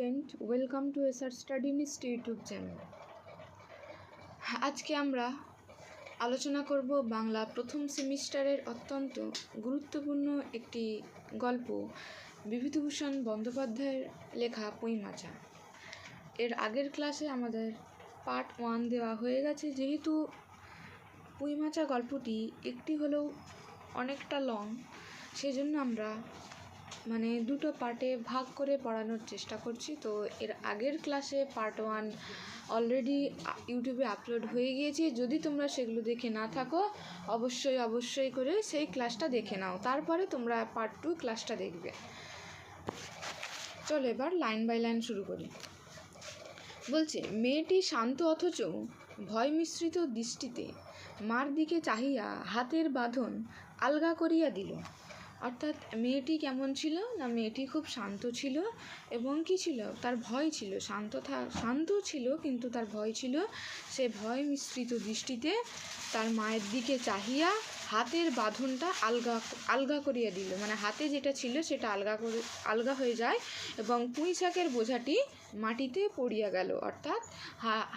Student, welcome to SR study নিস্ট YouTube channel. আজকে আমরা আলোচনা করব বাংলা প্রথম সেমিস্টারের অত্যন্ত গুরুত্বপূর্ণ একটি গল্প, বিভূতিভূষণ বন্দ্যোপাধ্যায়ের লেখা পুঁইমাচা। এর আগের ক্লাসে আমাদের পার্ট 1 দেওয়া হয়ে গেছে। যেহেতু পুঁইমাচা গল্পটি একটি হলেও অনেকটা লং, সেজন্য আমরা দুটো পার্টে ভাগ করে পড়ানোর চেষ্টা করছি। তো এর আগের ক্লাসে পার্ট 1 অলরেডি ইউটিউবে আপলোড হয়ে গিয়েছে। যদি তোমরা সেগুলো দেখে না থাকো, অবশ্যই করে সেই ক্লাসটা দেখে নাও, তারপরে তোমরা পার্ট 2 ক্লাসটা দেখবে। চলো এবার লাইন বাই লাইন শুরু করি। বলছে, মেয়েটি শান্ত অথচ ভয় মিশ্রিত দৃষ্টিতে মার দিকে চাহিয়া হাতের বাঁধন আলগা করিয়া দিল। অর্থাৎ মেয়েটি কেমন ছিল না, মেয়েটি খুব শান্ত ছিল এবং কি ছিল, তার ভয় ছিল। শান্ত ছিল কিন্তু তার ভয় ছিল। সে ভয় মিশ্রিত দৃষ্টিতে তার মায়ের দিকে চাহিয়া হাতের বাঁধনটা আলগা করিয়া দিল। হাতে যেটা ছিল সেটা আলগা হয়ে যায় এবং পুঁই শাকের বোঝাটি মাটিতে পড়িয়া গেল। অর্থাৎ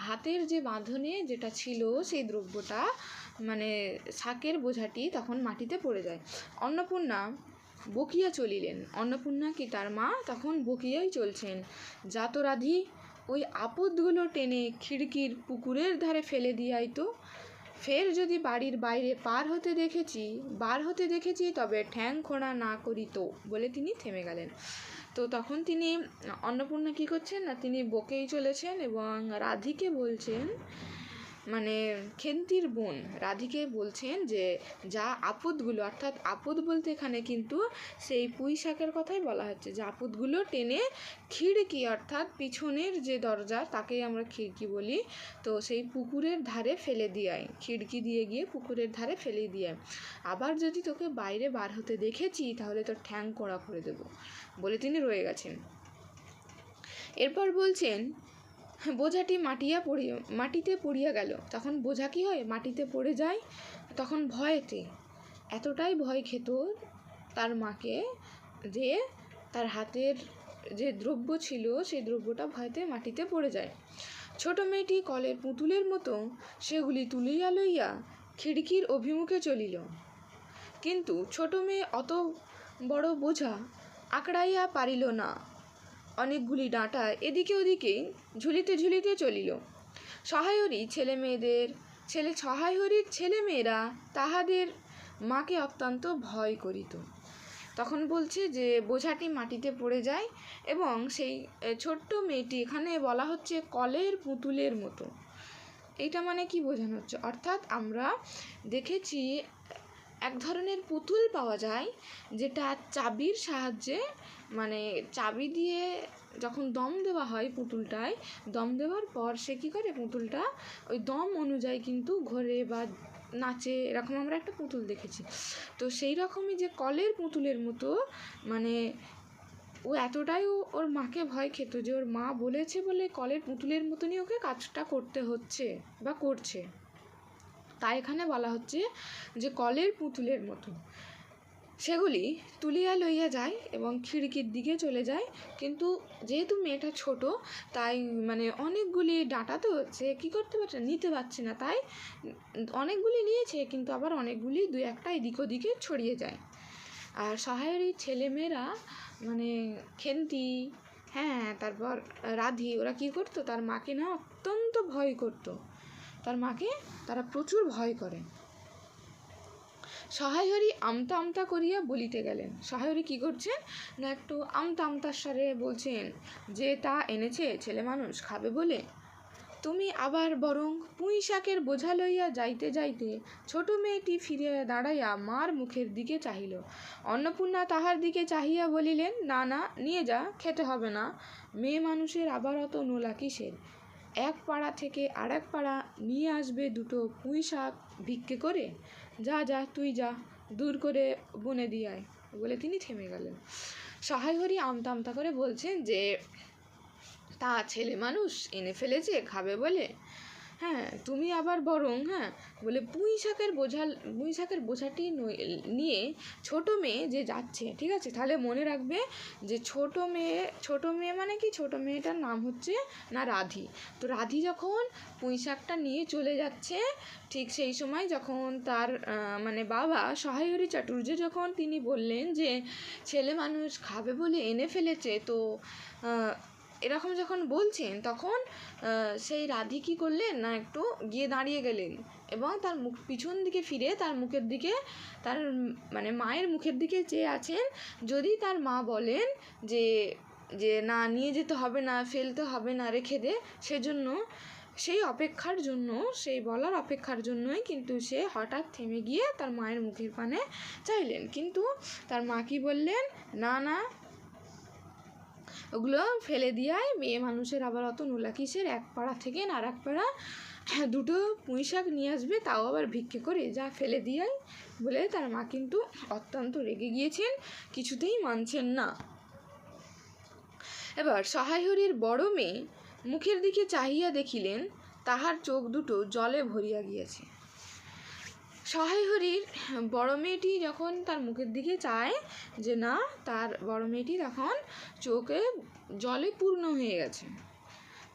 হাতের যে বাঁধনে যেটা ছিল সেই দ্রব্যটা শাকের বোঝাটি তখন মাটিতে পড়ে যায়। অন্নপূর্ণা বকিয়া চলিলেন। অন্নপূর্ণা কি তার মা তখন বকিয়াই চলছেন, যাত রাধি, ওই আপদগুলো টেনে খিড়কির পুকুরের ধারে ফেলে দিয়াই তো। ফের যদি বাড়ির বাইরে বার হতে দেখেছি তবে ঠ্যাং খোঁড়া না করিত, বলে তিনি থেমে গেলেন। তো তখন তিনি অন্নপূর্ণা কী করছেন না, তিনি বকেই চলেছেন এবং রাধিকে বলছেন, খেন্তির বোন রাধিকে বলছেন যে যা আপদগুলো, অর্থাৎ আপদ বলতে এখানে কিন্তু সেই পুঁই শাকের কথাই বলা হচ্ছে, যে আপদগুলো টেনে খিড়কি, অর্থাৎ পিছনের যে দরজা তাকেই আমরা খিড়কি বলি, তো সেই পুকুরের ধারে ফেলে দিয়াই, খিড়কি দিয়ে গিয়ে পুকুরের ধারে ফেলে দিয়াই। আবার যদি তোকে বাইরে বার হতে দেখেছি তাহলে তোর ঠ্যাং কোড়া করে দেব, বলে তিনি রয়ে গেছেন। এরপর বলছেন, বোঝাটি মাটিতে পড়িয়া গেল। তখন বোঝা কী হয়, মাটিতে পড়ে যায়। তখন ভয়েতে এতটাই ভয় খেত তার মাকে যে তার হাতের যে দ্রব্য ছিল সেই দ্রব্যটা ভয়তে মাটিতে পড়ে যায়। ছোট মেয়েটি কলের পুতুলের মতো সেগুলি তুলিয়া লইয়া খিড়কির অভিমুখে চলিল। কিন্তু ছোট মেয়ে অত বড় বোঝা আকড়াইয়া পারিল না। অনেকগুলি ডাঁটা এদিকে ওদিকে ঝুলিতে চলিল। সহায়রীর ছেলেমেয়েরা তাহাদের মাকে অত্যন্ত ভয় করিত। তখন বলছে যে বোঝাটি মাটিতে পড়ে যায় এবং সেই ছোট্ট মেয়েটি, এখানে বলা হচ্ছে কলের পুতুলের মতো। এইটা কি বোঝানো হচ্ছে, অর্থাৎ আমরা দেখেছি এক ধরনের পুতুল পাওয়া যায় যেটা চাবির সাহায্যে, চাবি দিয়ে যখন দম দেওয়া হয় পুতুলটায়, দম দেওয়ার পর সে কী করে, পুতুলটা ওই দম অনুযায়ী কিন্তু ঘোরে বা নাচে, এরকম আমরা একটা পুতুল দেখেছি। তো সেই রকমই যে কলের পুতুলের মতো, ও এতটাই ওর মাকে ভয় খেত যে ওর মা বলেছে বলে কলের পুতুলের মতনই ওকে কাজটা করতে হচ্ছে বা করছে। তাই এখানে বলা হচ্ছে যে কলের পুতুলের মতো সেগুলি তুলিয়া লইয়া যায় এবং খিড়কির দিকে চলে যায়। কিন্তু যেহেতু মেয়েটা ছোট, তাই অনেকগুলি ডাঁটা তো সে কী করতে পারছে, নিতে পারছে না। তাই অনেকগুলি নিয়েছে কিন্তু আবার অনেকগুলি দুই একটা এদিক ওদিকে ছড়িয়ে যায়। আর সহায়েরই ছেলেমেয়েরা খেন্তি, তারপর রাধি, ওরা কী করতো, তার মাকে না অত্যন্ত ভয় করতো। তার মাকে তারা প্রচুর ভয় করে। সহায়রী আমতা করিয়া বলিতে গেলেন। সহায়রী কী করছেন না, একটু আমতার স্বরে বলছেন যে তা এনেছে ছেলে মানুষ খাবে বলে। তুমি আবার বরং পুঁই শাকের বোঝা লইয়া যাইতে ছোট মেয়েটি ফিরিয়া দাঁড়াইয়া মার মুখের দিকে চাহিল। অন্নপূর্ণা তাহার দিকে চাহিয়া বলিলেন, না নিয়ে যা, খেতে হবে না। মেয়ে মানুষের আবার অত নোলা কিসের? এক পাড়া থেকে আর এক পাড়া নিয়ে আসবে দুটো পুঁই শাক ভিক্ষে করে। যা তুই যা, দূর করে বনে দিয়ে আয়, বলে তিনি থেমে গেলেন। সহায়হরি আমতা করে বলছেন যে তা ছেলে মানুষ এনে ফেলেছে খাবে বলে। হ্যাঁ তুমি আবার বরং বলে পুঁই শাকের বোঝাটি নিয়ে ছোট মেয়ে যে যাচ্ছে, ঠিক আছে, তাহলে মনে রাখবে যে ছোট মেয়ে মানে কি, ছোট মেয়েটার নাম হচ্ছে না রাধি। তো রাধি যখন পুঁই শাকটা নিয়ে চলে যাচ্ছে, ঠিক সেই সময় যখন তার মানে বাবা সহায়হরি চাটুর্য যখন তিনি বললেন যে ছেলে মানুষ খাবে বলে এনে ফেলেছে, তো এরকম যখন বলছেন তখন সেই রাধি কী করলেন না, একটু গিয়ে দাঁড়িয়ে গেলেন এবং তার পিছন দিকে ফিরে তার মুখের দিকে, তার মানে মায়ের মুখের দিকে চেয়ে আছেন, যদি তার মা বলেন যে যে না নিয়ে যেতে হবে না, ফেলতে হবে না, রেখে দে, সেজন্য সেই বলার অপেক্ষার জন্যই কিন্তু সে হঠাৎ থেমে গিয়ে তার মায়ের মুখের পানে চাইলেন। কিন্তু তার মা কি বললেন, না না, ওগুলো ফেলে দিয়াই মেয়ে মানুষের আবার অত নোলা কিসের, এক পাড়া থেকে আর এক পাড়া দুটো পুঁই শাক নিয়ে আসবে, তাও আবার ভিক্ষে করে, যা ফেলে দিয়াই বলে তার মা কিন্তু অত্যন্ত রেগে গিয়েছেন, কিছুতেই মানছেন না। এবার সহায়হরির বড় মেয়ে মুখের দিকে চাহিয়া দেখিলেন তাহার চোখ দুটো জলে ভরিয়া গিয়েছে। সহায়হরির বড় মেয়েটি যখন তার মুখের দিকে চায়, যে না, তার বড় মেয়েটি তখন চোখে জলে পূর্ণ হয়ে গেছে।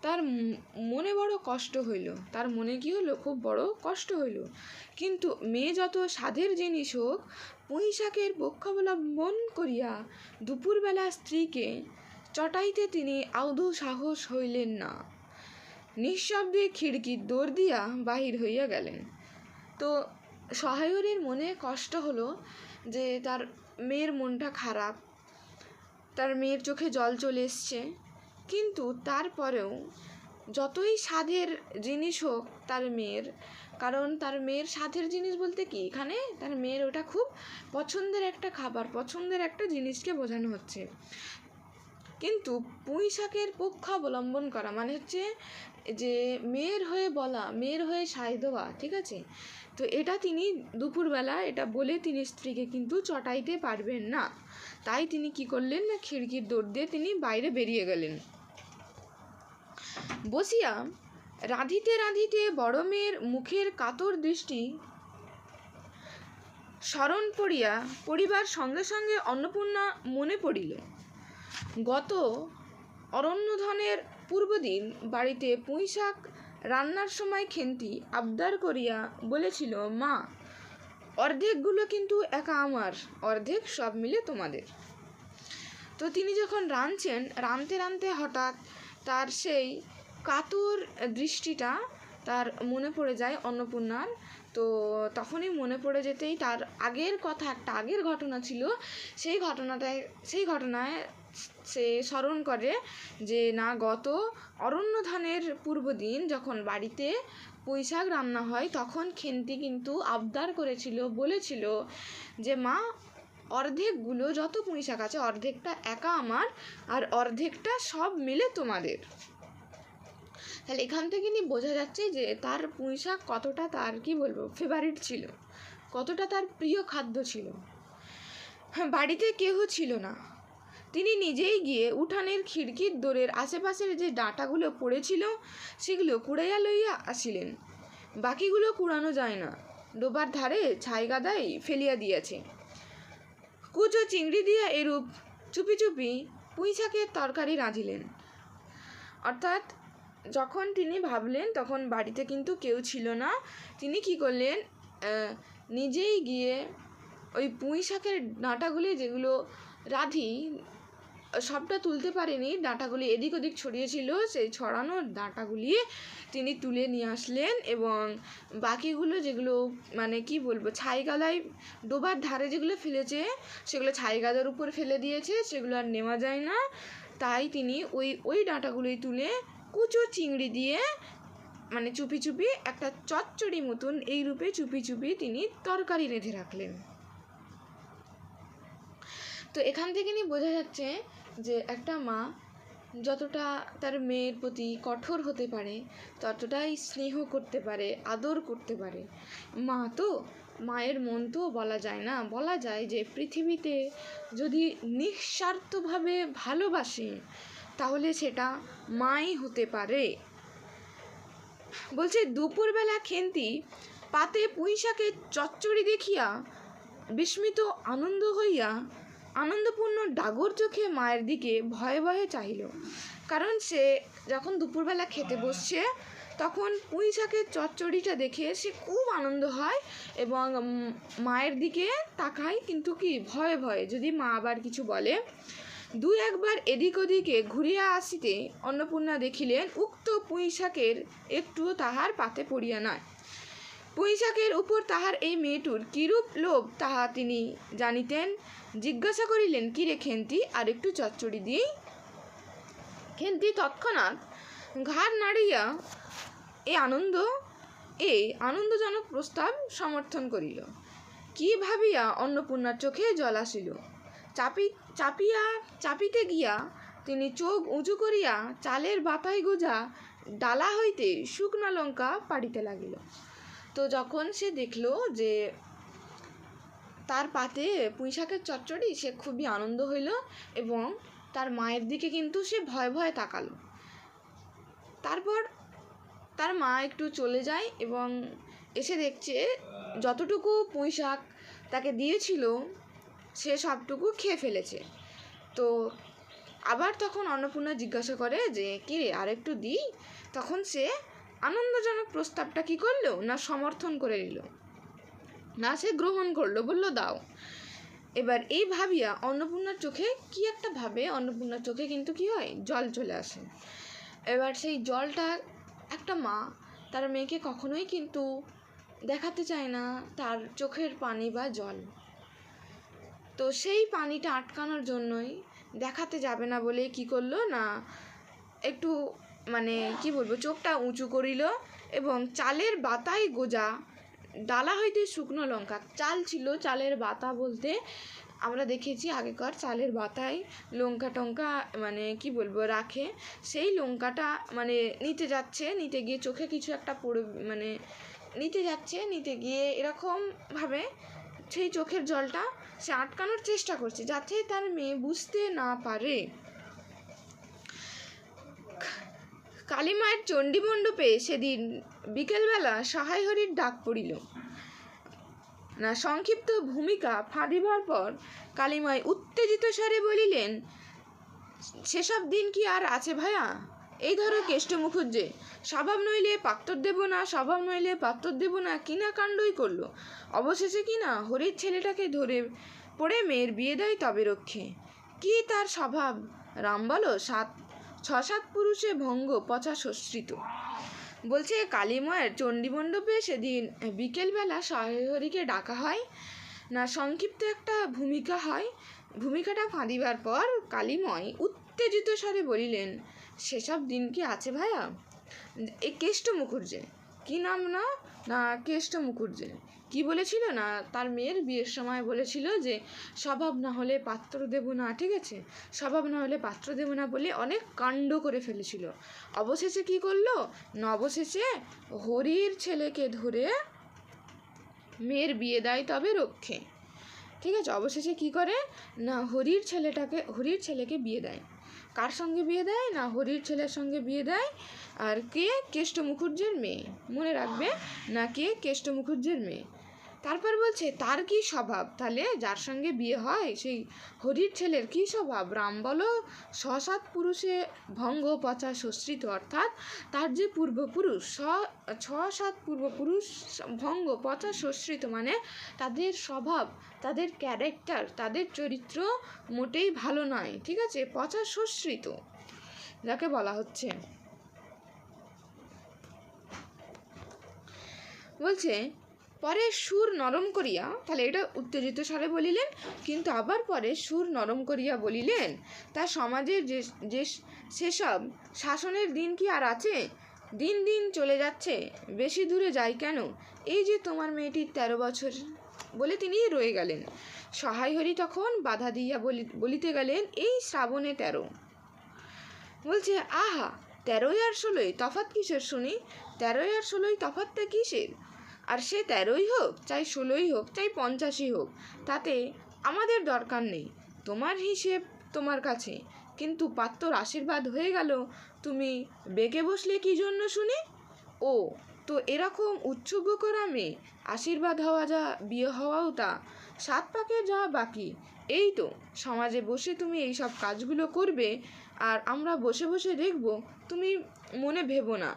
তার মনে বড় কষ্ট হইল, তার মনে কি হলো, খুব বড় কষ্ট হইল। কিন্তু মেয়ে যত সাধের জিনিস হোক, পুঁই শাকের পক্ষাবলম্বন করিয়া দুপুরবেলা স্ত্রীকে চটাইতে তিনি আদৌ সাহস হইলেন না। নিঃশব্দে খিড়কির দোর দিয়া বাহির হইয়া গেলেন। তো সহায়হরির মনে কষ্ট হলো যে তার মেয়ের মনটা খারাপ, তার মেয়ের চোখে জল চলে এসছে, কিন্তু তারপরেও যতই সাধের জিনিস হোক তার মেয়ের, কারণ তার মেয়ের সাধের জিনিস বলতে কি, এখানে তার মেয়ের ওটা খুব পছন্দের একটা খাবার, পছন্দের একটা জিনিসকে বোঝানো হচ্ছে। কিন্তু পুঁই শাকের পক্ষাবলম্বন করা মানে হচ্ছে যে মেয়ের হয়ে বলা, মেয়ের হয়ে সায় দেওয়া, ঠিক আছে। তো এটা তিনি দুপুরবেলা এটা বলে তিনি স্ত্রীকে কিন্তু চটাইতে পারবেন না, তাই তিনি কি করলেন না, খিড়কির দৌড় দিয়ে তিনি বাইরে বেরিয়ে গেলেন। বসিয়া রাঁধিতে রাঁধিতে বড় মেয়ের মুখের কাতর দৃষ্টি স্মরণ পড়িবার সঙ্গে সঙ্গে অন্নপূর্ণা মনে পড়িল। গত অরণ্যধনের পূর্বদিন বাড়িতে পুঁই শাক রান্নার সময় খেন্তি আবদার করিয়া বলেছিল, মা, অর্ধেকগুলো কিন্তু একা আমার, অর্ধেক সব মিলে তোমাদের। তো তিনি যখন রাঁধতে রাঁধতে হঠাৎ তার সেই কাতর দৃষ্টিটা তার মনে পড়ে যায় অন্নপূর্ণার। তো তখনই মনে পড়ে যেতেই তার আগের ঘটনা ছিল, সেই ঘটনায় সে স্মরণ করে যে না, গত অরণ্যধানের পূর্বদিন যখন বাড়িতে পুঁই শাক রান্না হয়, তখন খেন্তি কিন্তু আবদার বলেছিল যে মা, অর্ধেকগুলো যত পুঁই শাক আছে অর্ধেকটা একা আমার আর অর্ধেকটা সব মিলে তোমাদের। তাহলে এখান থেকে বোঝা যাচ্ছে যে তার পুঁই শাক কতটা তার ফেভারিট ছিল, কতটা তার প্রিয় খাদ্য ছিল। বাড়িতে কেউ ছিল না, তিনি নিজেই গিয়ে উঠানের খিড়কির দোরের আশেপাশের যে ডাঁটাগুলো পড়েছিল সেগুলো কুড়াইয়া লইয়া আসিলেন। বাকিগুলো কুড়ানো যায় না, ডোবার ধারে ছাই গাদায় ফেলিয়া দিয়েছে। কুচো চিংড়ি দিয়া এরূপ চুপি চুপি পুঁই শাকের তরকারি রাঁধিলেন। অর্থাৎ যখন তিনি ভাবলেন তখন বাড়িতে কিন্তু কেউ ছিল না, তিনি কি করলেন, নিজেই গিয়ে ওই পুঁই শাকের ডাঁটাগুলি, যেগুলো রাধি সবটা তুলতে পারেনি, ডাঁটাগুলি এদিক ওদিক ছড়িয়েছিল, সেই ছড়ানো ডাঁটাগুলি তিনি তুলে নিয়ে আসলেন এবং বাকিগুলো যেগুলো ছাই গাদায় ডোবার ধারে যেগুলো ফেলেছে সেগুলো ছাই গাদার উপর ফেলে দিয়েছে, সেগুলো আর নেওয়া যায় না, তাই তিনি ওই ডাঁটাগুলোই তুলে কুচো চিংড়ি দিয়ে চুপি চুপি একটা চচ্চড়ি মতন এই রূপে চুপি চুপি তিনি তরকারি রেঁধে রাখলেন। তো এখান থেকে বোঝা যাচ্ছে যে একটা মা যতটা তার মেয়ের প্রতি কঠোর হতে পারে, ততটাই স্নেহ করতে পারে, আদর করতে পারে। মায়ের মন তো বলা যায় না, বলা যায় যে পৃথিবীতে যদি নিঃস্বার্থভাবে ভালোবাসে তাহলে সেটা মাই হতে পারে। বলছে দুপুরবেলা খেন্তি পাতে পুঁই শাকের চচ্চড়ি দেখিয়া বিস্মিত আনন্দ হইয়া আনন্দপূর্ণ ডাগর চোখে মায়ের দিকে ভয়ে ভয়ে চাহিল। কারণ সে যখন দুপুরবেলা খেতে বসছে তখন পুঁই শাকের চচ্চড়িটা দেখে সে খুব আনন্দ হয় এবং মায়ের দিকে তাকায়, কিন্তু কি ভয়ে ভয়ে যদি মা আবার কিছু বলে। দুই একবার এদিক ওদিকে ঘুরিয়া আসিতে অন্নপূর্ণা দেখিলেন উক্ত পুঁই শাকের একটুও তাহার পাতে পড়িয়া নয়। পুঁই শাকের উপর তাহার এই মেয়েটুর কিরূপ লোভ তাহা তিনি জানিতেন। জিজ্ঞাসা করিলেন, কিরে খেন্তি, আর একটু চচ্চড়ি দিই? খেন্তি তৎক্ষণাৎ ঘাড় নাড়িয়া এই আনন্দজনক প্রস্তাব সমর্থন করিল। কি ভাবিয়া অন্নপূর্ণার চোখে জল আসিল। চাপিতে গিয়া তিনি চোখ উঁচু করিয়া চালের বাতায় গোজা ডালা হইতে শুকনা লঙ্কা পাড়িতে লাগিল। তো যখন সে দেখল যে তার পাতে পুঁই শাকের চচ্চড়ি, সে খুবই আনন্দ হইল এবং তার মায়ের দিকে কিন্তু সে ভয়ে ভয়ে তাকালো। তারপর তার মা একটু চলে যায় এবং এসে দেখছে যতটুকু পুঁই শাক তাকে দিয়েছিল সে সবটুকু খেয়ে ফেলেছে। তো আবার তখন অন্নপূর্ণা জিজ্ঞাসা করে যে কি রে, আর একটু দিই? তখন সে আনন্দজনক প্রস্তাবটা কি করলো না সমর্থন করে নিল, না সে গ্রহণ করলো, বলল দাও। এবার এই ভাবিয়া অন্নপূর্ণার চোখে কি একটা ভাবে, অন্নপূর্ণার চোখে কিন্তু কি হয়, জল চলে আসে। এবার সেই জলটা একটা মা তার মেয়েকে কখনোই কিন্তু দেখাতে চায় না তার চোখের পানি বা জল। তো সেই পানিটা আটকানোর জন্যই দেখাতে যাবে না বলে কি করলো না একটু কি বলবো, চোখটা উঁচু করিল এবং চালের বাতায় গোজা ডালা হইতে শুকনো লঙ্কা, চাল ছিল, চালের বাতা বলতে আমরা দেখেছি আগেকার চালের বাতায় লঙ্কা টঙ্কা কি বলবো রাখে, সেই লঙ্কাটা নিতে গিয়ে চোখে কিছু একটা পড়ে, নিতে গিয়ে এরকমভাবে সেই চোখের জলটা সে আটকানোর চেষ্টা করছে যাতে তার মেয়ে বুঝতে না পারে। কালীমায়ের চণ্ডীমণ্ডপে সেদিন বিকেলবেলা সহায় হরির ডাক পড়িল না। সংক্ষিপ্ত ভূমিকা ফাঁদিবার পর কালীমাই উত্তেজিত স্বরে বলিলেন, সেসব দিন কি আর আছে ভায়া? এই ধরো কেষ্ট মুখুজ্জে, স্বভাব নইলে পাত্তর দেব না কিনা কাণ্ডই করলো। অবশেষে কিনা হরির ছেলেটাকে ধরে পড়ে মেয়ের বিয়ে দেয় তবে রক্ষে। কি তার স্বভাব রাম বলো, 6-7 পুরুষে ভঙ্গ পচা সশ্রিত। বলছে কালীমায়ের চণ্ডীমণ্ডপে সেদিন বিকেলবেলা সহায়হরিকে ডাকা হয় না, সংক্ষিপ্ত একটা ভূমিকা হয়। ভূমিকাটা ফাঁদিবার পর কালীময় উত্তেজিত স্বরে বলিলেন, সেসব দিন কি আছে ভায়া? এই কেষ্ট মুখুজ্জে, কি নাম না কেষ্ট মুখুজ্জে কি বলেছিল না, তার মেয়ের বিয়ের সময় বলেছিল যে স্বভাব না হলে পাত্র দেব না, ঠিক আছে, স্বভাব না হলে পাত্র দেব না বলে অনেক কাণ্ড করে ফেলেছিল। অবশেষে কি করলো না, অবশেষে হরির ছেলেকে ধরে মেয়ের বিয়ে দেয় তবে রক্ষে, ঠিক আছে। অবশেষে কি করে না হরির ছেলেকে বিয়ে দেয়। কার সঙ্গে বিয়ে দেয় না, হরির ছেলের সঙ্গে বিয়ে দেয়। আর কে? কেষ্ট মুখুজ্জের মেয়ে, মনে রাখবে না, কে? কেষ্ট মুখুজ্জের মেয়ে। তারপর বলছে তার কি স্বভাব, তাহলে যার সঙ্গে বিয়ে হয় সেই হরির ছেলের কি স্বভাব? রাম বলো 6-7 পুরুষে ভঙ্গ পচা সশ্রিত, অর্থাৎ তার যে পূর্বপুরুষ 6-7 পূর্বপুরুষ ভঙ্গ পচা সশ্রিত, তাদের স্বভাব, তাদের ক্যারেক্টার, তাদের চরিত্র মোটেই ভালো নয়, ঠিক আছে, পচা সশ্রিত যাকে বলা হচ্ছে। বলছে পরে সুর নরম করিয়া, তাহলে এটা উত্তেজিত স্বরে বলিলেন, কিন্তু আবার পরে সুর নরম করিয়া বলিলেন, তার সমাজের যে সেসব শাসনের দিন কি আর আছে? দিন দিন চলে যাচ্ছে, বেশি দূরে যাই কেন? এই যে তোমার মেয়েটির 13 বছর, বলে তিনি রয়ে গেলেন। সহায় হরি তখন বাধা দিয়া বলিতে গেলেন, এই শ্রাবণে 13। বলছে আহা, 13 আর 16 তফাৎ কিসের শুনি? 13 আর 16 তফাৎটা কিসের? আর সে 13ই হোক, চাই 16ই হোক, চাই 50ই হোক, তাতে আমাদের দরকার নেই। তোমার হিসেব তোমার কাছে, কিন্তু পাত্রর আশীর্বাদ হয়ে গেল, তুমি বেঁকে বসলে কি জন্য শুনি? ও তো এরকম উৎসর্গ করা মেয়ে, আশীর্বাদ হওয়া যা, বিয়ে হওয়াও তা, 7 পাকে যা বাকি। এই তো সমাজে বসে তুমি এই সব কাজগুলো করবে, আর আমরা বসে বসে দেখব। তুমি মনে ভেবো না।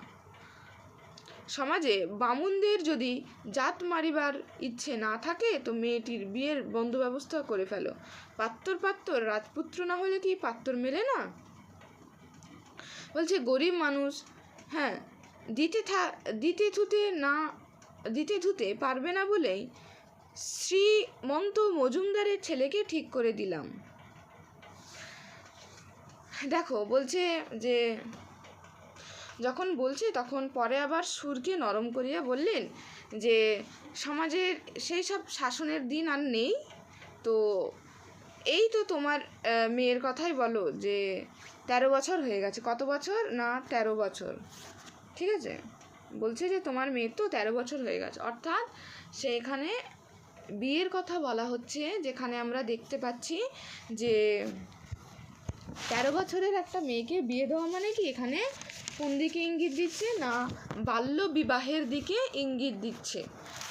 সমাজে বামুনদের যদি জাত মারিবার ইচ্ছে না থাকে তো মেয়েটির বিয়ের বন্দোবস্ত করে ফেলো। পাত্র রাজপুত্র না হলে কি পাত্র মেলে না? বলছে গরিব মানুষ, হ্যাঁ, দিতে থুতে পারবে না বলেই শ্রীমন্ত মজুমদারের ছেলেকে ঠিক করে দিলাম। দেখো বলছে যে যখন বলছে তখন পরে আবার সুরকে নরম করিয়া বললেন যে সমাজের সেই সব শাসনের দিন আর নেই। তো এই তো তোমার মেয়ের কথাই বলো যে 13 বছর হয়ে গেছে। কত বছর না 13 বছর, ঠিক আছে। বলছে যে তোমার মেয়ের তো 13 বছর হয়ে গেছে, অর্থাৎ সেখানে বিয়ের কথা বলা হচ্ছে, যেখানে আমরা দেখতে পাচ্ছি যে 13 বছরের একটা মেয়েকে বিয়ে দেওয়া মানে কি এখানে কোন দিকে ইঙ্গিত দিচ্ছে না বাল্য বিবাহের দিকে ইঙ্গিত দিচ্ছে।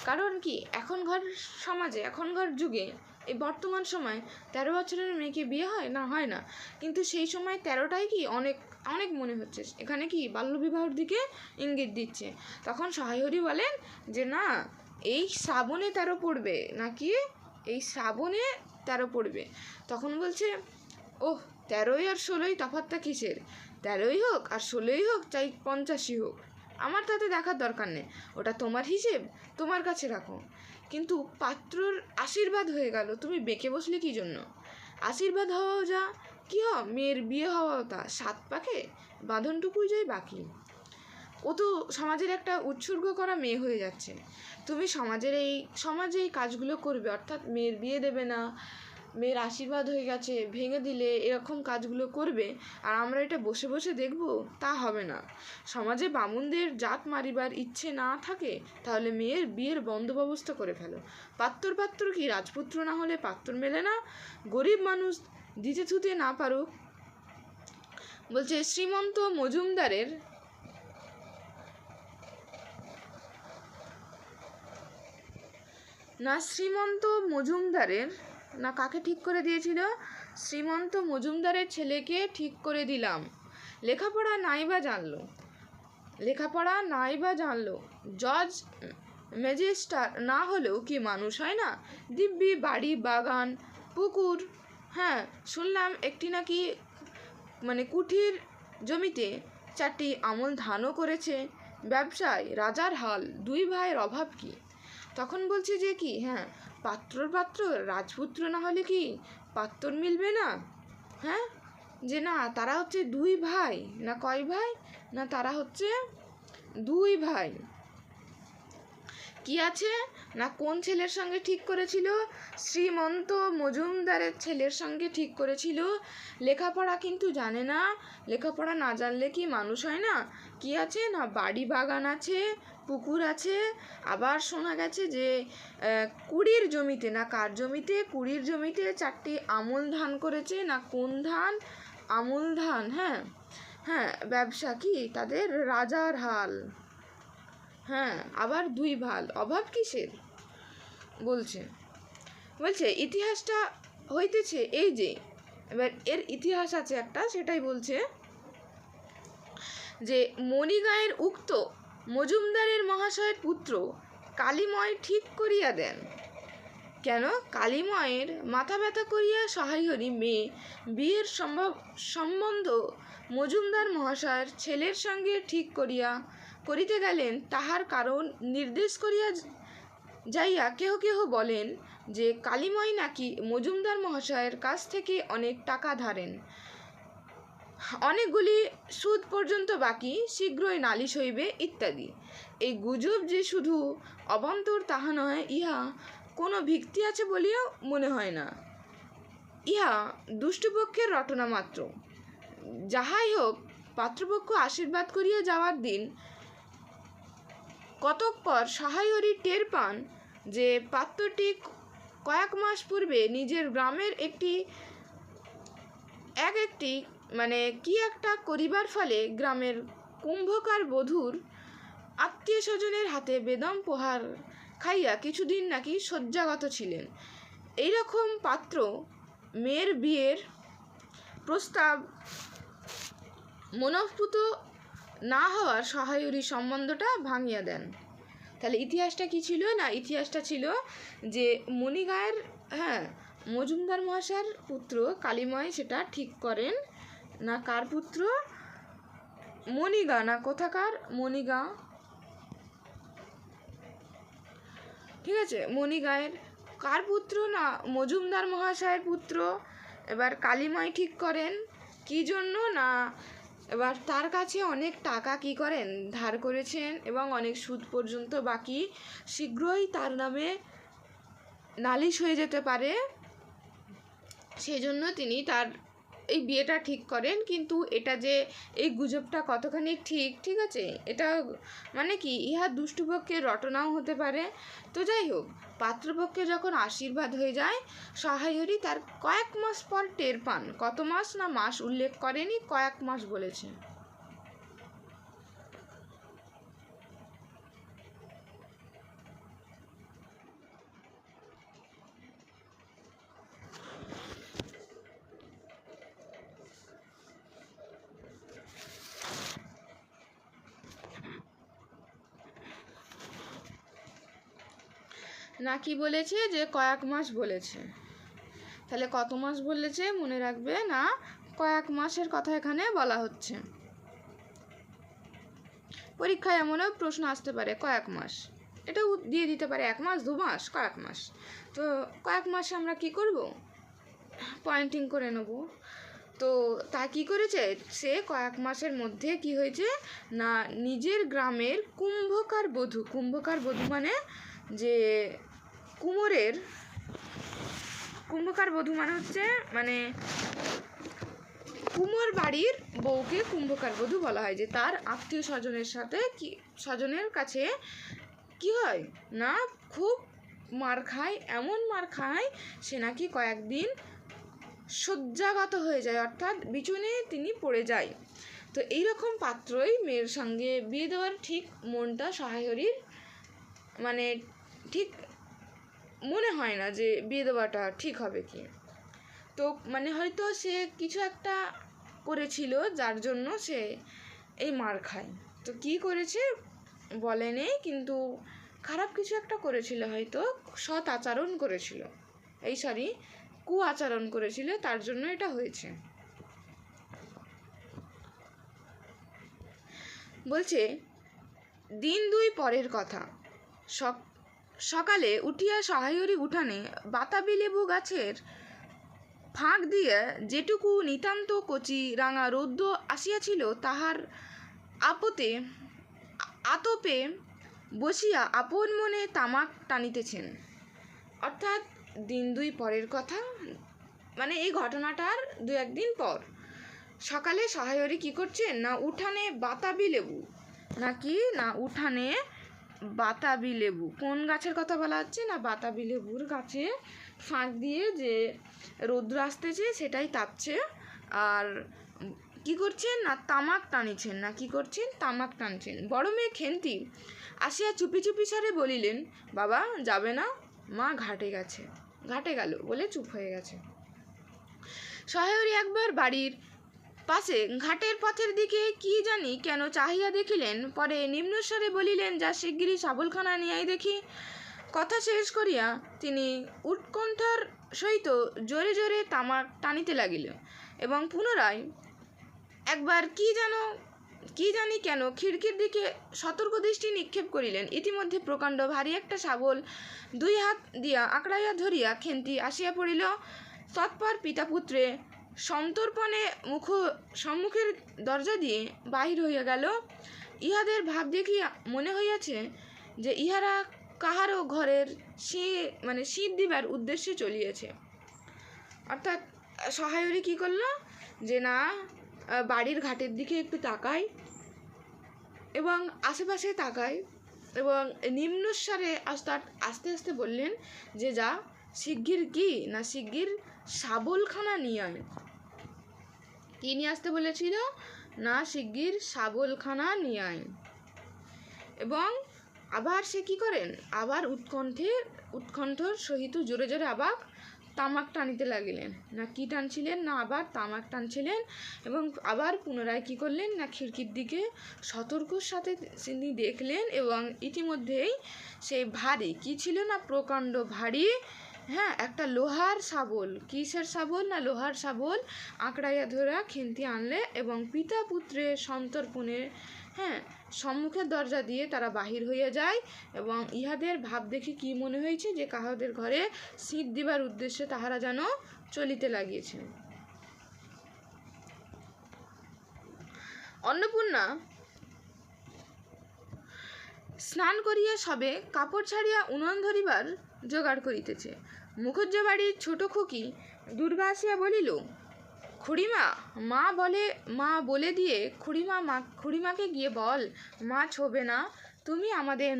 কারণ কি এখনকার সমাজে, এখনকার যুগে, এই বর্তমান সময় 13 বছরের মেয়েকে বিয়ে হয় না, হয় না। কিন্তু সেই সময় 13টাই কি অনেক অনেক মনে হচ্ছে, এখানে কি বাল্যবিবাহের দিকে ইঙ্গিত দিচ্ছে। তখন সহায়হরি বলেন যে না, এই শ্রাবণে 13 পড়বে, নাকি এই শ্রাবণে 13 পড়বে। তখন বলছে ওহ, 13 আর 16 তফাৎটা কিসের? 13 হোক আর 16 হোক, চাই 50 হোক, আমার তাতে দেখার দরকার নেই। ওটা তোমার হিসেব, তোমার কাছে রাখো। কিন্তু পাত্রর আশীর্বাদ হয়ে গেল, তুমি বেঁকে বসলে কি জন্য? আশীর্বাদ হওয়াও যা, কি মেয়ের বিয়ে হওয়াও তা, 7 পাকে বাঁধনটুকুই যাই বাকি। ও তো সমাজের একটা উৎসর্গ করা মেয়ে হয়ে যাচ্ছে। তুমি সমাজে এই কাজগুলো করবে, অর্থাৎ মেয়ের বিয়ে দেবে না, মেয়ের আশীর্বাদ হয়ে গেছে ভেঙে দিলে, এরকম কাজগুলো করবে, আর আমরা এটা বসে বসে দেখব, তা হবে না। সমাজে বামুনদের জাত মারিবার ইচ্ছে না থাকে তাহলে মেয়ের বিয়ের বন্দোবস্ত করে ফেলো। পাত্র কি রাজপুত্র না হলে পাত্র মেলে না? গরিব মানুষ দিতে থুতে না পারুক। বলছে শ্রীমন্ত মজুমদারের না কাকে ঠিক করে দিয়েছিল? শ্রীমন্ত মজুমদারের ছেলেকে ঠিক করে দিলাম। লেখাপড়া নাই বা জানলো, জজ ম্যাজিস্ট্রেট না হলেও কি মানুষ হয় না? দিব্যি বাড়ি, বাগান, পুকুর, হ্যাঁ, শুনলাম একটি নাকি কুঠির জমিতে 4টি আমল ধানও করেছে। ব্যবসায় রাজার হাল, 2 ভাইয়ের অভাব কি? তখন বলছে যে কি, হ্যাঁ, পাত্র রাজপুত্র না হলে কি পাত্র মিলবে না? হ্যাঁ, যে না, তারা হচ্ছে 2 ভাই, না কয় ভাই, না তারা হচ্ছে 2 ভাই। কি আছে না কোন ছেলের সঙ্গে ঠিক করেছিল? শ্রীমন্ত মজুমদারের ছেলের সঙ্গে ঠিক করেছিল। লেখাপড়া কিন্তু জানে না, লেখাপড়া না জানলে কি মানুষ হয় না? কি আছে না বাড়ি, বাগান আছে, পুকুর আছে। আবার শোনা গেছে যে 20 জমিতে, না কার জমিতে, 20 জমিতে 4টি আমল ধান করেছে। না কোন ধান? আমল ধান। হ্যাঁ হ্যাঁ, ব্যবসা কি তাদের রাজার হাল। হ্যাঁ, আবার 2 ভাই, অভাব কিসের? বলছে ইতিহাসটা হইতেছে এই যে, এবার এর ইতিহাস আছে একটা, সেটাই বলছে যে মণিগাঁয়ের উক্ত মজুমদারের মহাশয়ের পুত্র কালীময় ঠিক করিয়া দেন। কেন? কালীময়ের মাথা ব্যথা করিয়া সহায়হরি মেয়ে বিয়ের সম্বন্ধ মজুমদার মহাশয়ের ছেলের সঙ্গে ঠিক করিতে গেলেন। তাহার কারণ নির্দেশ করিয়া যাইয়া কেহ বলেন যে কালীময় নাকি মজুমদার মহাশয়ের কাছ থেকে অনেক টাকা ধারেন, অনেকগুলি সুদ পর্যন্ত বাকি, শীঘ্রই নালিশ হইবে ইত্যাদি। এই গুজব যে শুধু অবান্তর তাহা নয়, ইহা কোনো ভিত্তি আছে বলিয়াও মনে হয় না। ইহা দুষ্টপক্ষের রটনা মাত্র। যাহাই হোক, পাত্রপক্ষ আশীর্বাদ করিয়া যাওয়ার দিন কতক পর সহায়হরি টের পান যে পাত্রটি কয়েক মাস পূর্বে নিজের গ্রামের একটি কি একটা করিবার ফলে গ্রামের কুম্ভকার বধূর আত্মীয় স্বজনের হাতে বেদম প্রহার খাইয়া কিছুদিন নাকি শয্যাগত ছিলেন। এইরকম পাত্র মেয়ের বিয়ের প্রস্তাব মনঃপূত না হওয়ার সহায়রী সম্বন্ধটা ভাঙিয়া দেন। তাহলে ইতিহাসটা কি ছিল না, ইতিহাসটা ছিল যে মণিগায়ের মজুমদার মহাশয়ের পুত্র কালীময় সেটা ঠিক করেন না কার পুত্র, মণিগা না কোথাকার মণিগা, ঠিক আছে, মণিগায়ের কার পুত্র না মজুমদার মহাশয়ের পুত্র। এবার কালীময় ঠিক করেন কি জন্য না, এবার তার কাছে অনেক টাকা কি করেন ধার করেছেন এবং অনেক সুদ পর্যন্ত বাকি, শীঘ্রই তার নামে নালিশ হয়ে যেতে পারে, সেই জন্য তিনি তার এই বিয়েটা ঠিক করেন। কিন্তু এটা যে এই গুজবটা কতখানি ঠিক, ঠিক আছে, এটা মানে কি ইহা দুষ্টপক্ষের রটনাও হতে পারে। তো যাই হোক, পাত্রপক্ষে যখন আশীর্বাদ হয়ে যায়, সহায়রী তার কয়েক মাস পর টের পান। কত মাস না মাস উল্লেখ করেনি, কয়েক মাস বলেছে। না কি বলেছে যে কয়েক মাস বলেছে, তাহলে কত মাস বলেছে মনে রাখবে না, কয়েক মাসের কথা এখানে বলা হচ্ছে। পরীক্ষায় এমনও প্রশ্ন আসতে পারে কয়েক মাস, এটাও দিয়ে দিতে পারে 1 মাস 2 মাস কয়েক মাস। তো কয়েক মাসে আমরা কি করব, পয়েন্টিং করে নেব। তো তা কি করেছে সে কয়েক মাসের মধ্যে কি হয়েছে না, নিজের গ্রামের কুম্ভকার বধূ মানে যে কুম্ভকার বধূ মানে হচ্ছে মানে কুমোর বাড়ির বউকে কুম্ভকার বধূ বলা হয়, যে তার আত্মীয় স্বজনের কাছে কি হয় না খুব মার খায়, এমন মার খায় সে নাকি কয়েকদিন শয্যাগত হয়ে যায়, অর্থাৎ বিছুনে তিনি পড়ে যায়। তো এইরকম পাত্রই মেয়ের সঙ্গে বিয়ে দেওয়ার ঠিক মনটা সহায়রীর মানে ঠিক মনে হয় না যে বিয়ে দেওয়াটা ঠিক হবে কি। তো মানে হয়তো সে কিছু একটা করেছিল যার জন্য সে এই মার খায়। তো কি করেছে বলে নেই, কিন্তু খারাপ কিছু একটা করেছিল, হয়তো সৎ আচরণ করেছিল, কু আচরণ করেছিল, তার জন্য এটা হয়েছে। বলছে দিন 2 পরের কথা, সকালে উঠিয়া সহায়রী উঠানে বাতাবি লেবু গাছের ফাঁক দিয়ে যেটুকু নিতান্ত কচি রাঙা রৌদ্র আসিয়াছিল তাহার আতপে বসিয়া আপন মনে তামাক টানিতেছেন। অর্থাৎ দিন 2 পরের কথা, মানে এই ঘটনাটার 2-1 দিন পর সকালে সহায়রী কী করছেন না, উঠানে বাতাবি লেবু উঠানে বাতাবি লেবু, কোন গাছের কথা বলা হচ্ছে না, বাতাবি লেবুর গাছে ফাঁক দিয়ে যে রৌদ্র আসতেছে সেটাই তাপছে, আর কি করছেন না তামাক টানছেন। বড় মেয়ে খেন্তি আসিয়া চুপি চুপি স্বরে বলিলেন, বাবা যাবে না, মা ঘাটে গেল বলে চুপ হয়ে গেছে। সহায়রী একবার বাড়ির পাশে ঘাটের পথের দিকে কি জানি কেন চাহিয়া দেখিলেন, পরে নিম্নস্বরে বলিলেন, যা শিগগিরই শাবলখানা নিয়াই দেখি। কথা শেষ করিয়া তিনি উৎকণ্ঠার সহিত জোরে জোরে তামাক টানিতে লাগিলেন এবং পুনরায় একবার কি জানি কেন খিড়কির দিকে সতর্ক দৃষ্টি নিক্ষেপ করিলেন। ইতিমধ্যে প্রকাণ্ড ভারী একটা শাবল 2 হাত দিয়া আঁকড়াইয়া ধরিয়া খেন্তি আসিয়া পড়িল। তৎপর পিতাপুত্রে সন্তর্পণে সম্মুখের দরজা দিয়ে বাহির হইয়া গেল। ইহাদের ভাব দেখিয়া মনে হইয়াছে যে ইহারা কাহারও ঘরের শীত দিবার উদ্দেশ্যে চলিয়েছে। অর্থাৎ সহায়রী কী করলো যে না বাড়ির ঘাটের দিকে একটু তাকায় এবং আশেপাশে তাকায় এবং নিম্নস্বরে আস্তে আস্তে বললেন যে যা শিগগির শাবলখানা নিয়ে আয়। কি নিয়ে আসতে বলেছিল না, শিগগির শাবলখানা নিয়ে আয়। এবং আবার সে কী করেন, আবার উৎকণ্ঠর সহিত জোরে জোরে আবার তামাক টানিতে লাগিলেন। না কি টানছিলেন, না আবার তামাক টানছিলেন। এবং আবার পুনরায় কী করলেন, না খিড়কির দিকে সতর্কর সাথে তিনি দেখলেন এবং ইতিমধ্যেই সেই ভারী কী ছিল, না প্রকাণ্ড ভারী, হ্যাঁ, একটা লোহার শাবল, কিসের শাবল, না লোহার শাবল আঁকড়াইয়া ধরা খেন্তি আনলে এবং পিতা পুত্রের সন্তর্পণে, হ্যাঁ, সম্মুখের দরজা দিয়ে তারা বাহির হইয়া যায়। এবং ইহাদের ভাব দেখে কি মনে হয়েছে, যে কাহাদের ঘরে শীত দিবার উদ্দেশ্যে তাহারা যেন চলিতে লাগিয়েছে। অন্নপূর্ণা স্নান করিয়া সবে কাপড় ছাড়িয়া উনুন ধরিবার জোগাড় করিতেছে। মুখুজ্জে বাড়ির ছোট খুকি দুর্গা আসিয়া বলিল, খুড়িমা, মা বলে দিয়ে খুড়িমাকে গিয়ে বল, মা ছোবে না, তুমি আমাদের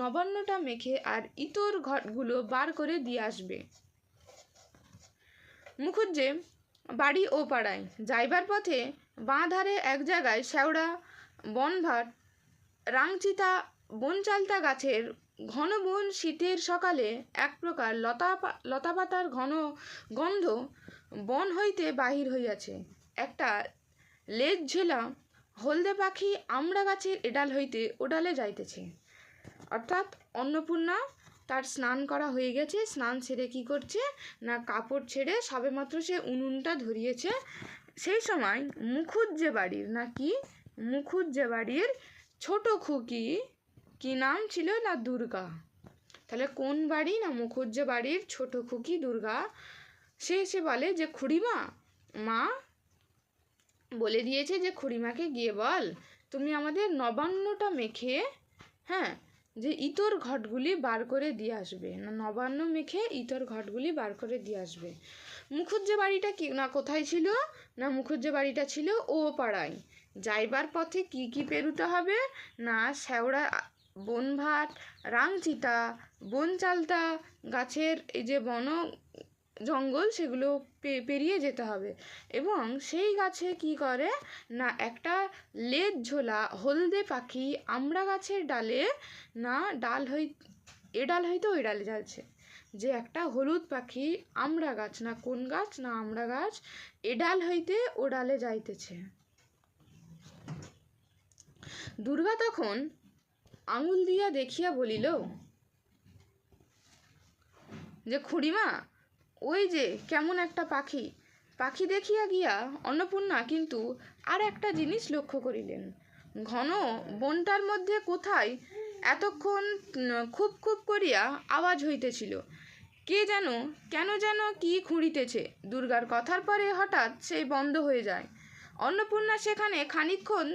নবান্নটা মেখে আর ইতর ঘটগুলো বার করে দিয়ে আসবে। মুখুজ্জে বাড়ি ও পাড়ায় যাইবার পথে বাঁ ধারে এক জায়গায় শেওড়া, বনভাট, রাংচিতা, বনচালতা গাছের ঘন বন শীতের সকালে এক প্রকার লতাপাতার ঘন গন্ধ বন হইতে বাহির হইয়াছে। একটা লেজ ঝেলা হলদে পাখি আমড়া গাছের এডাল হইতে ওডালে যাইতেছে। অর্থাৎ অন্নপূর্ণা তার স্নান করা হয়ে গেছে, স্নান সেরে কী করছে, না কাপড় ছেড়ে সবেমাত্র সে উনুনটা ধরিয়েছে। সেই সময় মুখুজ্জে বাড়ির ছোট খুকি, কি নাম ছিল, না দুর্গা। তাহলে কোন বাড়ি, না মুখুজ্জে বাড়ির ছোট খুকি দুর্গা। সে এসে বলে যে, খুড়িমা, মা বলে দিয়েছে যে খুড়িমাকে গিয়ে বল, তুমি আমাদের নবান্নটা মেখে, হ্যাঁ, যে ইতর ঘটগুলি বার করে দিয়ে আসবে। না নবান্ন মেখে ইতর ঘটগুলি বার করে দিয়ে আসবে। মুখুজ্জে বাড়িটা কি না কোথায় ছিল, না মুখুজ্জে বাড়িটা ছিল ও পাড়ায়। যাইবার পথে কি কি পেরুতে হবে, না শেওড়া, বনভাট, রাংচিতা, বনচালতা গাছের এই যে বন জঙ্গল, সেগুলো পেরিয়ে যেতে হবে। এবং সেই গাছে কি করে, না একটা লেজ ঝোলা হলদে পাখি আমড়া গাছের ডালে, না ডাল হইতে ওই ডালে যাচ্ছে। যে একটা হলুদ পাখি আমড়া গাছ, না কোন গাছ, না আমড়া গাছ, এ ডাল হইতে ও ডালে যাইতেছে। দুর্গা তখন আঙুল দিয়া দেখিয়া বলিল যে, খুড়িমা, ওই যে কেমন একটা পাখি দেখিয়া গিয়া অন্নপূর্ণা কিন্তু আর একটা জিনিস লক্ষ্য করিলেন। ঘন বনটার মধ্যে কোথায় এতক্ষণ খুব খুব করিয়া আওয়াজ হইতেছিল, কেন যেন কি খুঁড়িতেছে। দুর্গার কথার পরে হঠাৎ সেই বন্ধ হয়ে যায়। অন্নপূর্ণা সেখানে খানিকক্ষণ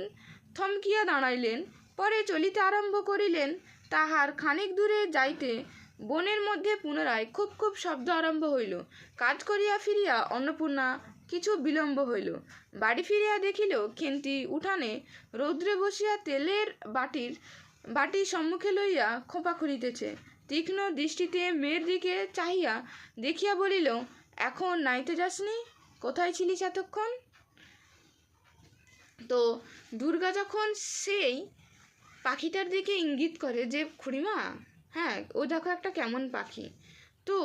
থমকিয়া দাঁড়াইলেন, পরে চলিতে আরম্ভ করিলেন। তাহার খানিক দূরে যাইতে বনের মধ্যে পুনরায় খুব খুব শব্দ আরম্ভ হইল। কাজ করিয়া ফিরিয়া অন্নপূর্ণা কিছু বিলম্ব হইল। বাড়ি ফিরিয়া দেখিল খেন্তি উঠানে রৌদ্রে বসিয়া তেলের বাটি সম্মুখে লইয়া খোঁপা খুলিতেছে। তীক্ষ্ণ দৃষ্টিতে মেয়ের দিকে চাহিয়া দেখিয়া বলিল, এখন নাইতে যাসনি? কোথায় ছিলিস এতক্ষণ? তো দুর্গা যখন সেই পাখিটার দিকে ইঙ্গিত করে যে, খুড়িমা, হ্যাঁ, ও দেখো একটা কেমন পাখি, তো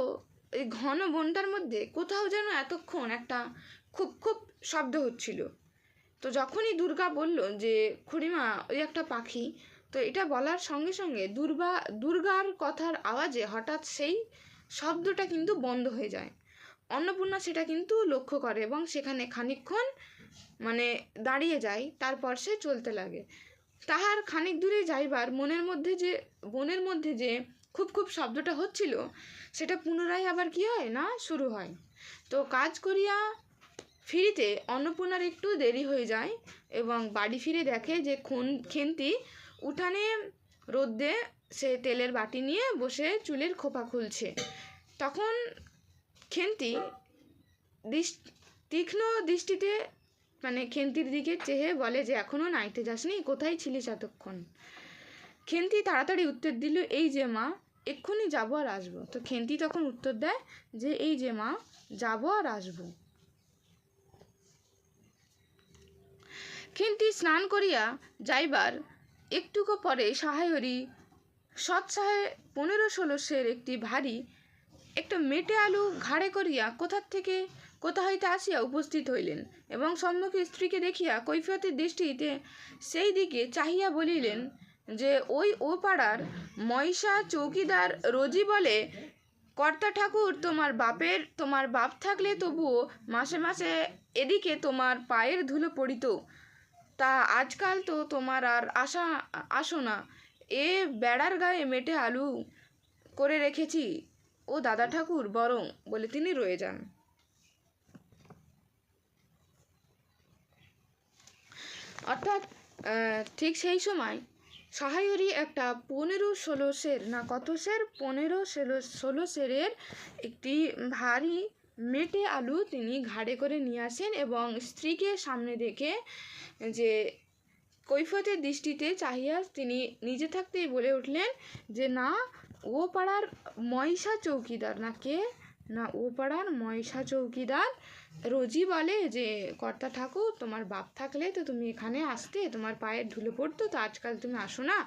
এই ঘন বনটার মধ্যে কোথাও যেন এতক্ষণ একটা খুব খুব শব্দ হচ্ছিল। তো যখনই দুর্গা বলল যে, খুড়িমা, ওই একটা পাখি, তো এটা বলার সঙ্গে সঙ্গে দুর্গার কথার আওয়াজে হঠাৎ সেই শব্দটা কিন্তু বন্ধ হয়ে যায়। অন্নপূর্ণা সেটা কিন্তু লক্ষ্য করে এবং সেখানে খানিকক্ষণ দাঁড়িয়ে যায়। তারপর সে চলতে লাগে। তাহার খানিক দূরে যাইবার বনের মধ্যে যে খুব খুব শব্দটা হচ্ছিল, সেটা পুনরায় আবার কি হয়, না শুরু হয়। তো কাজ করিয়া ফিরিতে অন্নপূর্ণার একটু দেরি হয়ে যায় এবং বাড়ি ফিরে দেখে যে খেন্তি উঠানে রোদ্দে সে তেলের বাটি নিয়ে বসে চুলের খোপা খুলছে। তখন খেন্তি তীক্ষ্ণ দৃষ্টিতে খেন্তির দিকে চেয়ে বলে যে, এখনও নাইতে যাসনি? কোথায় ছিলিস এতক্ষণ? খেন্তি তাড়াতাড়ি উত্তর দিল, এই যে মা, এক্ষুনি যাবো আর আসবো। তো খেন্তি তখন উত্তর দেয় যে, এই যে মা, যাবো আর আসবো। খেন্তি স্নান করিয়া যাইবার একটুকু পরে সহায়রী সৎসাহে 15-16 সের একটি ভারী একটা মেটে আলু ঘাড়ে করিয়া কোথা হইতে আসিয়া উপস্থিত হইলেন এবং সম্মুখে স্ত্রীকে দেখিয়া কৈফিয়তের দৃষ্টিতে সেই দিকে চাহিয়া বলিলেন যে ও পাড়ার ময়সা চৌকিদার রোজি বলে, কর্তা ঠাকুর, তোমার বাপ থাকলে তবুও মাসে মাসে এদিকে তোমার পায়ের ধুলো পড়িত, তা আজকাল তো তোমার আর আসো না। এ বেড়ার গায়ে মেটে আলু করে রেখেছি ও দাদা ঠাকুর, বরং বলে তিনি রয়ে যান। অর্থাৎ ঠিক সেই সময় সহায়রী একটা 15-16 সের না কত সের 15-16 সেরের একটি ভারী মেটে আলু তিনি ঘাড়ে করে নিয়ে আসেন এবং স্ত্রীকে সামনে দেখে যে কৈফিয়তের দৃষ্টিতে চাহিয়া তিনি নিজে থাকতেই বলে উঠলেন যে না, ও পাড়ার ময়সা চৌকিদার, না কে, না ও পাড়ার ময়সা চৌকিদার রোজি বলে যে কর্তা ঠাকুর, তোমার বাপ থাকলে তো তুমি এখানে আসতে, তোমার পায়ের ধুলো পড়তো, তো আজকাল তুমি আসো না।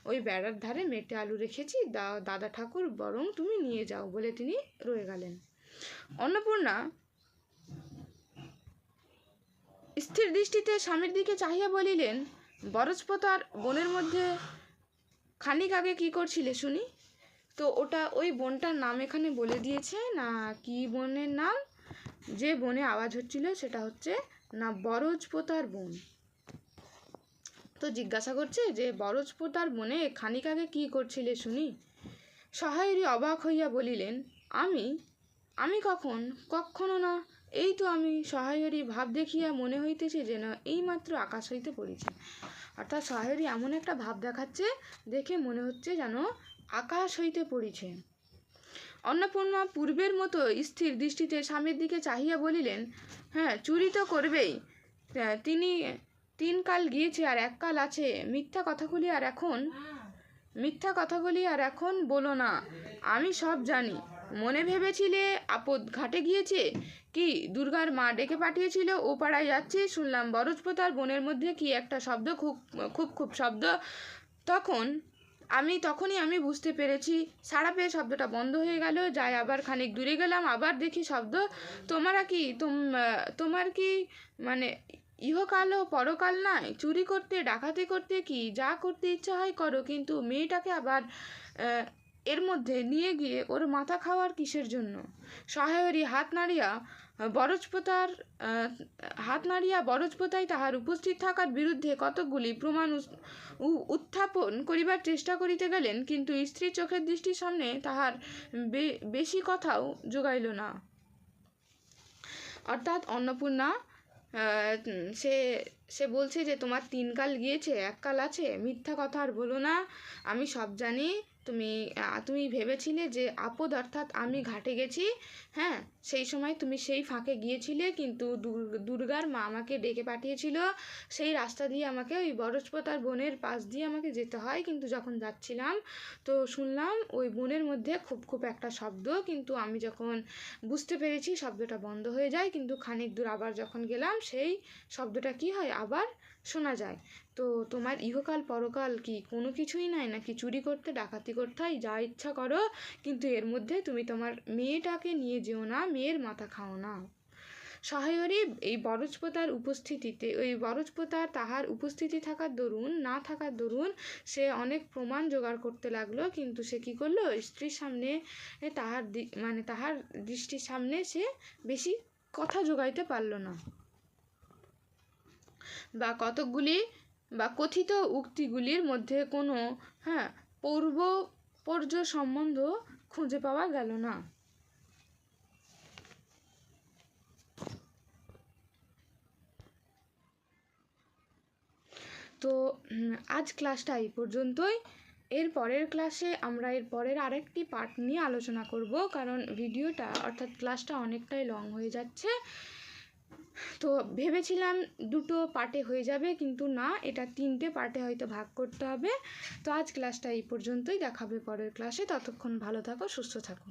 ওই বেড়ার ধারে মেটে আলু রেখেছি, দাদা ঠাকুর, বরং তুমি নিয়ে যাও, বলে তিনি রয়ে গেলেন। অন্নপূর্ণা স্থির দৃষ্টিতে স্বামীর দিকে চাহিয়া বলিলেন, বরজপোতার বনের মধ্যে খানিক আগে কি করছিলে শুনি? তো ওই বনটার নাম এখানে বলে দিয়েছে না, কি বনের নাম? যে বনে আওয়াজ হচ্ছিল সেটা হচ্ছে না বরজপোতার বন। তো জিজ্ঞাসা করছে যে বরজপোতার বনে খানিক আগে কি করছিলে শুনি? সহায়রী অবাক হইয়া বলিলেন, আমি কখনো না। এই তো আমি। সহায়রী ভাব দেখিয়া মনে হইতেছে যেন এইমাত্র আকাশ হইতে পড়েছে। অর্থাৎ সহায়রী এমন একটা ভাব দেখাচ্ছে, দেখে মনে হচ্ছে যেন আকাশ হইতে পড়েছে। অন্নপূর্ণা পূর্বের মতো স্থির দৃষ্টিতে স্বামীর দিকে চাহিয়া বলিলেন, হ্যাঁ, চুরি তো করবেই। তিনি 3 কাল গিয়েছে আর 1 কাল আছে। মিথ্যা কথাগুলি আর এখন বলো না। আমি সব জানি। মনে ভেবেছিলে আপদ ঘাটে গিয়েছে, কি দুর্গার মা ডেকে পাঠিয়েছিল ও পাড়ায় যাচ্ছে, শুনলাম বরজপোতার বনের মধ্যে কি একটা শব্দ, খুব শব্দ। তখনই আমি বুঝতে পেরেছি, সাড়া পেয়ে শব্দটা বন্ধ হয়ে গেল। যাই আবার খানিক দূরে গেলাম, আবার দেখি শব্দ। তোমার কি মানে ইহকাল ও পরকাল নাই? চুরি করতে, ডাকাতি করতে, কি যা করতে ইচ্ছা হয় করো, কিন্তু মেয়েটাকে আবার এর মধ্যে নিয়ে গিয়ে ওর মাথা খাওয়ার কিসের জন্য? সহায়রী হাত নাড়িয়া বরজপোতায় তাহার উপস্থিত থাকার বিরুদ্ধে কতকগুলি প্রমাণ উত্থাপন করিবার চেষ্টা করিতে গেলেন, কিন্তু স্ত্রীর চোখের দৃষ্টির সামনে তাহার বেশি কথাও জোগাইল না। অর্থাৎ অন্নপূর্ণা সে বলছে যে তোমার 3 কাল গিয়েছে, 1 কাল আছে, মিথ্যা কথা আর বলো না। আমি সব জানি। তুমি ভেবেছিলে যে আপদ, অর্থাৎ আমি ঘাটে গেছি, হ্যাঁ, সেই সময় তুমি সেই ফাঁকে গিয়েছিলে, কিন্তু দুর্গার মা আমাকে ডেকে পাঠিয়েছিল। সেই রাস্তা দিয়ে আমাকে, ওই বরজপোতার বনের পাশ দিয়ে আমাকে যেতে হয়। কিন্তু যখন যাচ্ছিলাম তো শুনলাম ওই বনের মধ্যে খুব একটা শব্দ, কিন্তু আমি যখন বুঝতে পেরেছি শব্দটা বন্ধ হয়ে যায়, কিন্তু খানিক দূর আবার যখন গেলাম সেই শব্দটা কি হয়, আবার শোনা যায়। তো তোমার ইহকাল পরকাল কি কোনো কিছুই নাই নাকি? চুরি করতে, ডাকাতি করতে হয়, যা ইচ্ছা করো, কিন্তু এর মধ্যে তুমি তোমার মেয়েটাকে নিয়ে যেও না, মেয়ের মাথা খাও না। সহায়রী এই বরজপোতার তাহার উপস্থিতি থাকার দরুন না থাকার দরুন সে অনেক প্রমাণ জোগাড় করতে লাগলো, কিন্তু সে কি করলো, স্ত্রীর সামনে তাহার দৃষ্টির সামনে সে বেশি কথা জোগাইতে পারল না, বা কথিত উক্তিগুলির মধ্যে কোনো পূর্বপর্য সম্বন্ধ খুঁজে পাওয়া গেল না। তো আজ ক্লাসটা এই পর্যন্তই। এর পরের ক্লাসে আমরা এর পরের আরেকটি পার্ট নিয়ে আলোচনা করব, কারণ ভিডিওটা অর্থাৎ ক্লাসটা অনেকটাই লং হয়ে যাচ্ছে। তো ভেবেছিলাম 2টো পার্টে হয়ে যাবে, কিন্তু না, এটা 3টে পার্টে হয়তো ভাগ করতে হবে। তো আজ ক্লাসটা এই পর্যন্তই, দেখাবে পরের ক্লাসে। ততক্ষণ ভালো থাকো, সুস্থ থাকো।